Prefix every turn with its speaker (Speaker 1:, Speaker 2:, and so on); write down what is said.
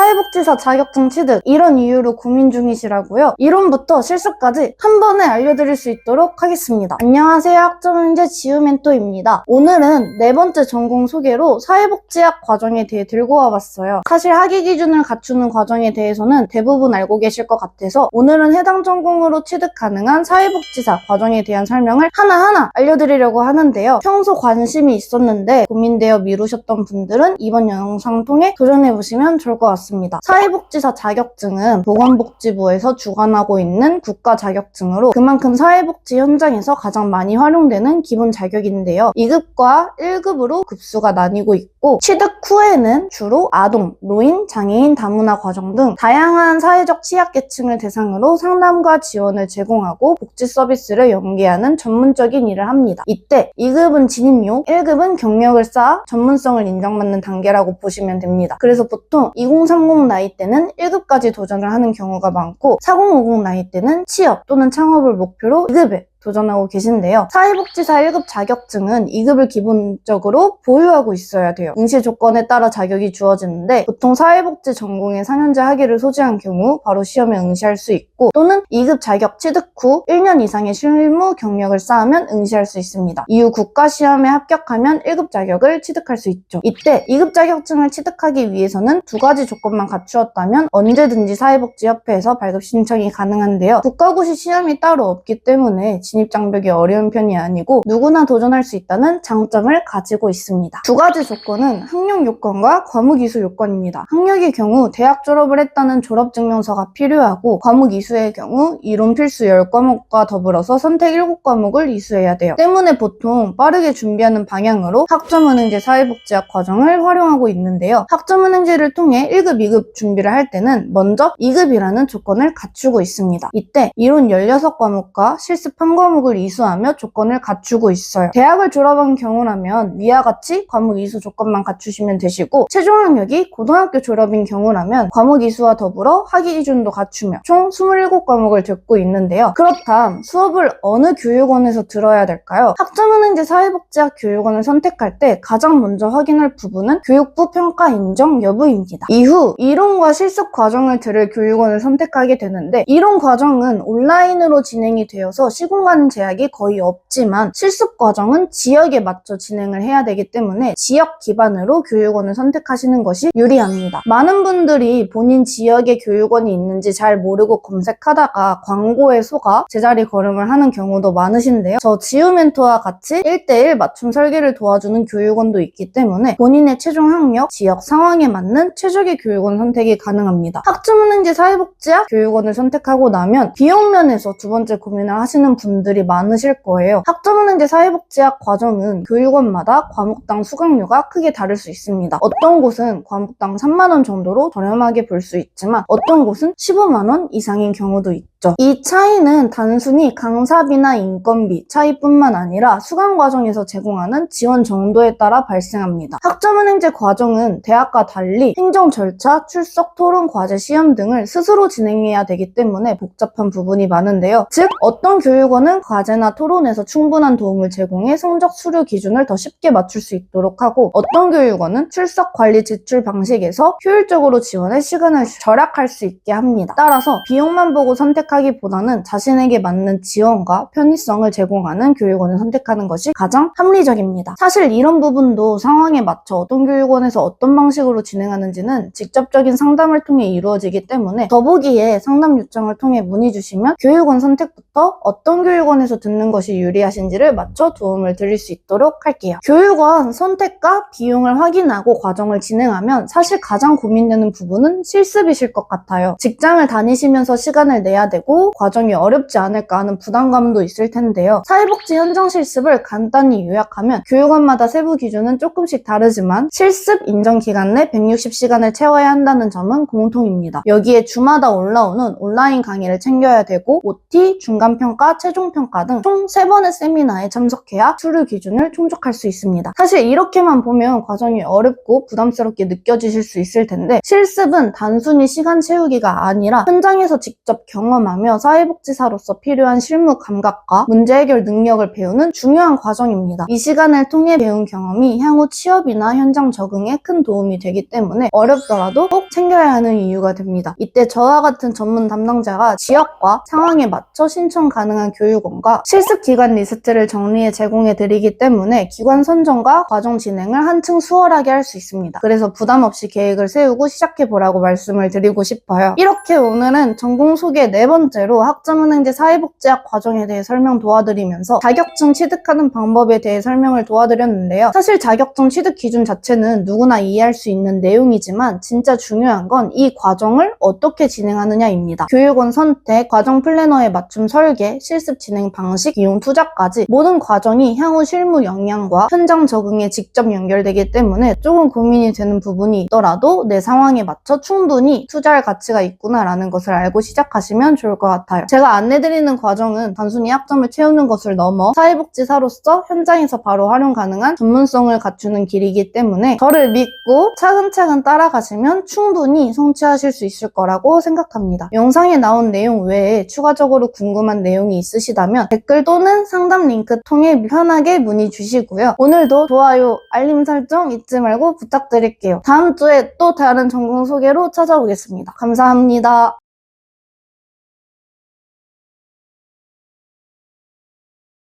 Speaker 1: 사회복지사 자격증 취득 이런 이유로 고민 중이시라고요? 이론부터 실습까지 한 번에 알려드릴 수 있도록 하겠습니다. 안녕하세요, 학점문제 지우멘토입니다. 오늘은 네 번째 전공 소개로 사회복지학 과정에 대해 들고 와봤어요. 사실 학위 기준을 갖추는 과정에 대해서는 대부분 알고 계실 것 같아서 오늘은 해당 전공으로 취득 가능한 사회복지사 과정에 대한 설명을 하나하나 알려드리려고 하는데요. 평소 관심이 있었는데 고민되어 미루셨던 분들은 이번 영상 통해 도전해보시면 좋을 것 같습니다. 사회복지사 자격증은 보건복지부에서 주관하고 있는 국가 자격증으로 그만큼 사회복지 현장에서 가장 많이 활용되는 기본 자격인데요. 2급과 1급으로 급수가 나뉘고 있고 취득 후에는 주로 아동, 노인, 장애인 다문화 과정 등 다양한 사회적 취약계층을 대상으로 상담과 지원을 제공하고 복지 서비스를 연계하는 전문적인 일을 합니다. 이때 2급은 진입료, 1급은 경력을 쌓아 전문성을 인정받는 단계라고 보시면 됩니다. 그래서 보통 2030 나이 때는 1급까지 도전을 하는 경우가 많고 4050 나이 때는 취업 또는 창업을 목표로 2급에 도전하고 계신데요. 사회복지사 1급 자격증은 2급을 기본적으로 보유하고 있어야 돼요. 응시 조건에 따라 자격이 주어지는데 보통 사회복지 전공의 4년제 학위를 소지한 경우 바로 시험에 응시할 수 있고 또는 2급 자격 취득 후 1년 이상의 실무 경력을 쌓으면 응시할 수 있습니다. 이후 국가시험에 합격하면 1급 자격을 취득할 수 있죠. 이때 2급 자격증을 취득하기 위해서는 두 가지 조건만 갖추었다면 언제든지 사회복지협회에서 발급 신청이 가능한데요. 국가고시 시험이 따로 없기 때문에 진입 장벽이 어려운 편이 아니고 누구나 도전할 수 있다는 장점을 가지고 있습니다. 두 가지 조건은 학력 요건과 과목 이수 요건입니다. 학력의 경우 대학 졸업을 했다는 졸업증명서가 필요하고 과목 이수의 경우 이론 필수 10과목과 더불어서 선택 7과목을 이수해야 돼요. 때문에 보통 빠르게 준비하는 방향으로 학점은행제 사회복지학 과정을 활용하고 있는데요. 학점은행제를 통해 1급, 2급 준비를 할 때는 먼저 2급이라는 조건을 갖추고 있습니다. 이때 이론 16과목과 실습 1과목을 이수하며 조건을 갖추고 있어요. 대학을 졸업한 경우라면 위와 같이 과목 이수 조건만 갖추시면 되시고 최종 학력이 고등학교 졸업인 경우라면 과목 이수와 더불어 학위 기준도 갖추며 총 27과목을 듣고 있는데요. 그렇다면 수업을 어느 교육원에서 들어야 될까요? 학점은행제 사회복지학 교육원을 선택할 때 가장 먼저 확인할 부분은 교육부 평가 인정 여부입니다. 이후 이론과 실습 과정을 들을 교육원을 선택하게 되는데 이론 과정은 온라인으로 진행이 되어서 시공간 제약이 거의 없지만 실습 과정은 지역에 맞춰 진행을 해야 되기 때문에 지역 기반으로 교육원을 선택하시는 것이 유리합니다. 많은 분들이 본인 지역에 교육원이 있는지 잘 모르고 검색하다가 광고에 속아 제자리 걸음을 하는 경우도 많으신데요. 저 지우멘토와 같이 1:1 맞춤 설계를 도와주는 교육원도 있기 때문에 본인의 최종 학력, 지역 상황에 맞는 최적의 교육원 선택이 가능합니다. 학점은행제 사회복지학 교육원을 선택하고 나면 비용 면에서 두 번째 고민을 하시는 분들이 많으실 거예요. 학점은행제 사회복지학 과정은 교육원마다 과목당 수강료가 크게 다를 수 있습니다. 어떤 곳은 과목당 3만원 정도로 저렴하게 볼 수 있지만 어떤 곳은 15만원 이상인 경우도 있죠. 이 차이는 단순히 강사비나 인건비 차이뿐만 아니라 수강 과정에서 제공하는 지원 정도에 따라 발생합니다. 학점은행제 과정은 대학과 달리 행정 절차, 출석, 토론, 과제, 시험 등을 스스로 진행해야 되기 때문에 복잡한 부분이 많은데요. 즉 어떤 교육원은 과제나 토론에서 충분한 도움을 제공해 성적 수료 기준을 더 쉽게 맞출 수 있도록 하고 어떤 교육원은 출석 관리 제출 방식에서 효율적으로 지원해 시간을 절약할 수 있게 합니다. 따라서 비용만 보고 선택하기보다는 자신에게 맞는 지원과 편의성을 제공하는 교육원을 선택하는 것이 가장 합리적입니다. 사실 이런 부분도 상황에 맞춰 어떤 교육원에서 어떤 방식으로 진행하는지는 직접적인 상담을 통해 이루어지기 때문에 더보기에 상담 요청을 통해 문의 주시면 교육원 선택부터 어떤 교육원에서 듣는 것이 유리하신지를 맞춰 도움을 드릴 수 있도록 할게요. 교육원 선택과 비용을 확인하고 과정을 진행하면 사실 가장 고민되는 부분은 실습이실 것 같아요. 직장을 다니시면서 시간을 내야 되고 과정이 어렵지 않을까 하는 부담감도 있을 텐데요. 사회복지 현장 실습을 간단히 요약하면 교육원마다 세부 기준은 조금씩 다르지만 실습 인정 기간 내 160시간을 채워야 한다는 점은 공통입니다. 여기에 주마다 올라오는 온라인 강의를 챙겨야 되고 OT, 중간평가, 최종평가 등 총 3번의 세미나에 참석해야 수료 기준을 충족할 수 있습니다. 사실 이렇게만 보면 과정이 어렵고 부담스럽게 느껴지실 수 있을 텐데 실습은 단순히 시간 채우기가 아니라 현장에서 직접 경험하고 경험하며 사회복지사로서 필요한 실무 감각과 문제 해결 능력을 배우는 중요한 과정입니다. 이 시간을 통해 배운 경험이 향후 취업이나 현장 적응에 큰 도움이 되기 때문에 어렵더라도 꼭 챙겨야 하는 이유가 됩니다. 이때 저와 같은 전문 담당자가 지역과 상황에 맞춰 신청 가능한 교육원과 실습 기간 리스트를 정리해 제공해 드리기 때문에 기관 선정과 과정 진행을 한층 수월하게 할 수 있습니다. 그래서 부담 없이 계획을 세우고 시작해 보라고 말씀을 드리고 싶어요. 이렇게 오늘은 전공 소개 네 번째로 학점은행제 사회복지학 과정에 대해 설명 도와드리면서 자격증 취득하는 방법에 대해 설명을 도와드렸는데요. 사실 자격증 취득 기준 자체는 누구나 이해할 수 있는 내용이지만 진짜 중요한 건 이 과정을 어떻게 진행하느냐입니다. 교육원 선택, 과정 플래너에 맞춤 설계, 실습 진행 방식, 비용 투자까지 모든 과정이 향후 실무 역량과 현장 적응에 직접 연결되기 때문에 조금 고민이 되는 부분이 있더라도 내 상황에 맞춰 충분히 투자할 가치가 있구나라는 것을 알고 시작하시면 좋을 것 같아요. 제가 안내드리는 과정은 단순히 학점을 채우는 것을 넘어 사회복지사로서 현장에서 바로 활용 가능한 전문성을 갖추는 길이기 때문에 저를 믿고 차근차근 따라가시면 충분히 성취하실 수 있을 거라고 생각합니다. 영상에 나온 내용 외에 추가적으로 궁금한 내용이 있으시다면 댓글 또는 상담 링크 통해 편하게 문의 주시고요. 오늘도 좋아요, 알림 설정 잊지 말고 부탁드릴게요. 다음 주에 또 다른 전공 소개로 찾아오겠습니다. 감사합니다.